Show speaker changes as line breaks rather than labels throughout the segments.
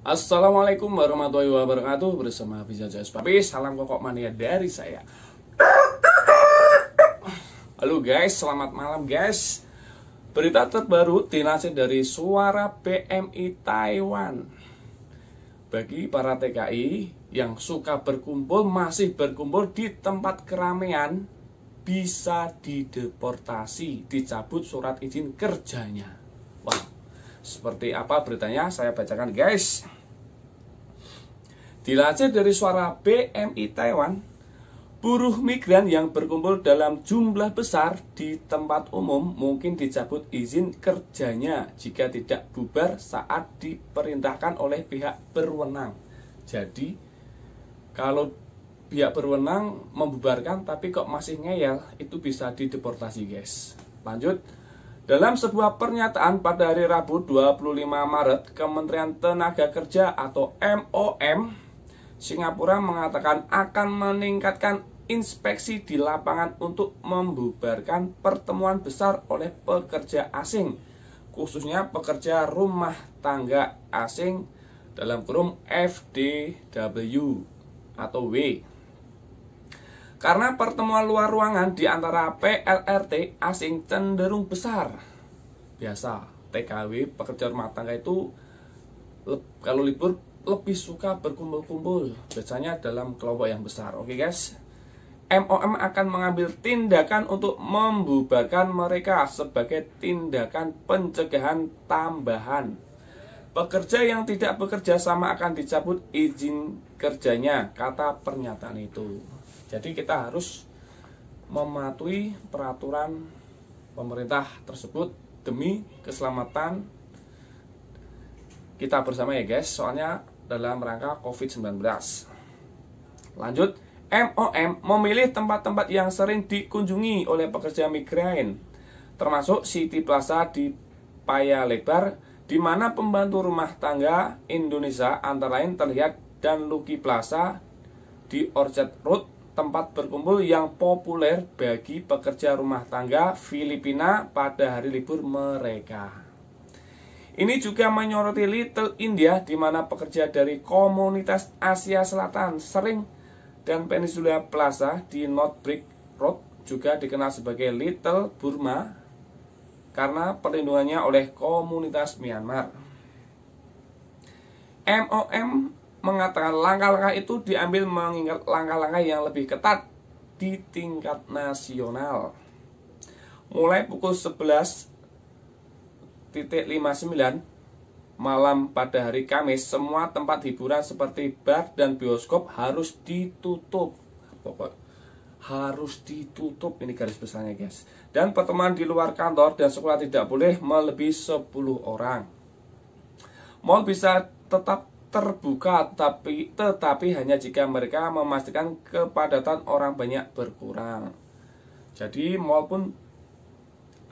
Assalamualaikum warahmatullahi wabarakatuh. Bersama Hafiz Papi, salam kokok mania dari saya. Halo guys, selamat malam guys. Berita terbaru dilansir dari Suara PMI Taiwan. Bagi para TKI yang suka berkumpul, masih berkumpul di tempat keramaian, bisa dideportasi, dicabut surat izin kerjanya. Wah, seperti apa beritanya? Saya bacakan guys. Dilansir dari Suara PMI Taiwan, buruh migran yang berkumpul dalam jumlah besar di tempat umum mungkin dicabut izin kerjanya jika tidak bubar saat diperintahkan oleh pihak berwenang. Jadi, kalau pihak berwenang membubarkan tapi kok masih ngeyel, itu bisa dideportasi guys. Lanjut. Dalam sebuah pernyataan pada hari Rabu 25 Maret, Kementerian Tenaga Kerja atau MOM Singapura mengatakan akan meningkatkan inspeksi di lapangan untuk membubarkan pertemuan besar oleh pekerja asing, khususnya pekerja rumah tangga asing dalam kurung FDW atau W. Karena pertemuan luar ruangan di antara PLRT asing cenderung besar. Biasa, TKW, pekerja rumah tangga itu kalau libur lebih suka berkumpul-kumpul, biasanya dalam kelompok yang besar. Oke guys, MOM akan mengambil tindakan untuk membubarkan mereka sebagai tindakan pencegahan tambahan. Pekerja yang tidak bekerja sama akan dicabut izin kerjanya, kata pernyataan itu. Jadi kita harus mematuhi peraturan pemerintah tersebut demi keselamatan kita bersama ya guys, soalnya dalam rangka COVID-19. Lanjut, MOM memilih tempat-tempat yang sering dikunjungi oleh pekerja migran, termasuk City Plaza di Paya Lebar, di mana pembantu rumah tangga Indonesia antara lain terlihat, dan Lucky Plaza di Orchard Road, tempat berkumpul yang populer bagi pekerja rumah tangga Filipina pada hari libur mereka. Ini juga menyoroti Little India, di mana pekerja dari komunitas Asia Selatan sering, dan Peninsula Plaza di North Brick Road juga dikenal sebagai Little Burma karena perlindungannya oleh komunitas Myanmar. MOM mengatakan langkah-langkah itu diambil mengingat langkah-langkah yang lebih ketat di tingkat nasional. Mulai pukul 11.59 malam pada hari Kamis, semua tempat hiburan seperti bar dan bioskop harus ditutup. Pokok harus ditutup, ini garis besarnya guys. Dan pertemuan di luar kantor dan sekolah tidak boleh melebihi 10 orang. Mal bisa tetap terbuka tetapi hanya jika mereka memastikan kepadatan orang banyak berkurang. Jadi mal pun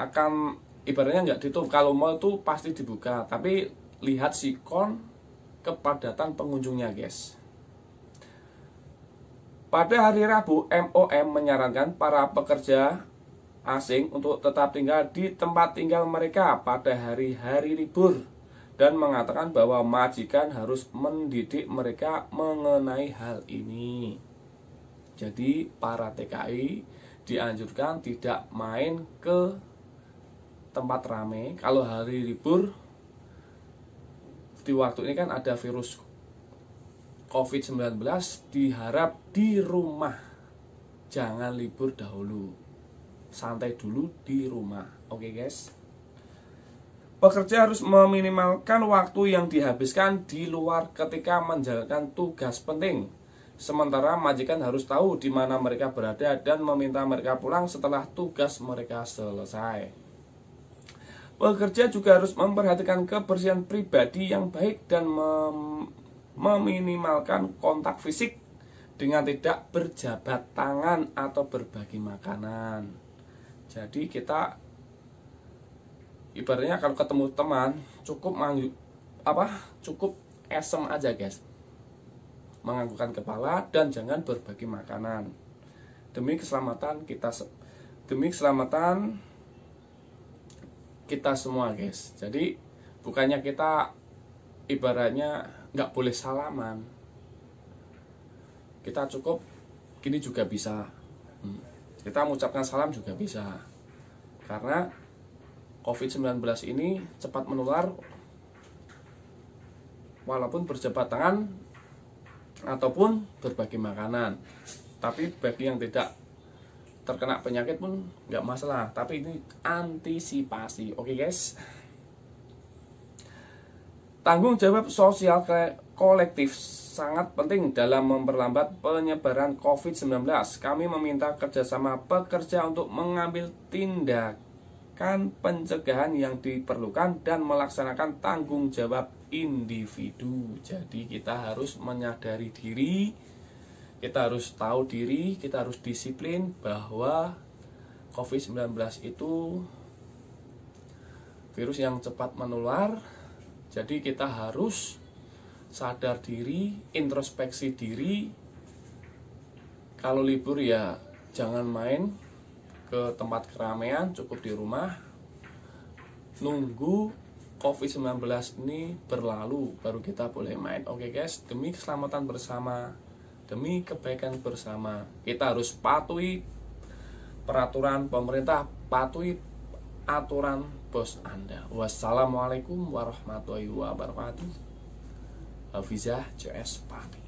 akan ibaratnya nggak ditutup. Kalau mal itu pasti dibuka, tapi lihat sikon kepadatan pengunjungnya guys. Pada hari Rabu, MOM menyarankan para pekerja asing untuk tetap tinggal di tempat tinggal mereka pada hari-hari libur, dan mengatakan bahwa majikan harus mendidik mereka mengenai hal ini. Jadi para TKI dianjurkan tidak main ke tempat ramai kalau hari libur. Di waktu ini kan ada virus COVID-19, diharap di rumah, jangan libur dahulu, santai dulu di rumah. Oke guys, pekerja harus meminimalkan waktu yang dihabiskan di luar ketika menjalankan tugas penting. Sementara majikan harus tahu di mana mereka berada dan meminta mereka pulang setelah tugas mereka selesai. Pekerja juga harus memperhatikan kebersihan pribadi yang baik dan meminimalkan kontak fisik dengan tidak berjabat tangan atau berbagi makanan. Jadi kita ibaratnya kalau ketemu teman cukup esem aja guys, menganggukkan kepala dan jangan berbagi makanan demi keselamatan kita semua guys. Jadi bukannya kita ibaratnya nggak boleh salaman. Kita cukup gini juga bisa. Kita mengucapkan salam juga bisa. Karena COVID-19 ini cepat menular walaupun berjabat tangan ataupun berbagi makanan. Tapi bagi yang tidak terkena penyakit pun nggak masalah. Tapi ini antisipasi. Oke guys. Tanggung jawab sosial kolektif sangat penting dalam memperlambat penyebaran COVID-19. Kami meminta kerjasama pekerja untuk mengambil tindakan pencegahan yang diperlukan dan melaksanakan tanggung jawab individu. Jadi kita harus menyadari diri, kita harus tahu diri, kita harus disiplin bahwa COVID-19 itu virus yang cepat menular. Jadi kita harus sadar diri, introspeksi diri. Kalau libur ya jangan main ke tempat keramaian, cukup di rumah. Nunggu COVID-19 ini berlalu baru kita boleh main. Oke guys, demi keselamatan bersama, demi kebaikan bersama, kita harus patuhi peraturan pemerintah, patuhi aturan bos Anda. Wassalamualaikum warahmatullahi wabarakatuh. Hafizah CS Pati.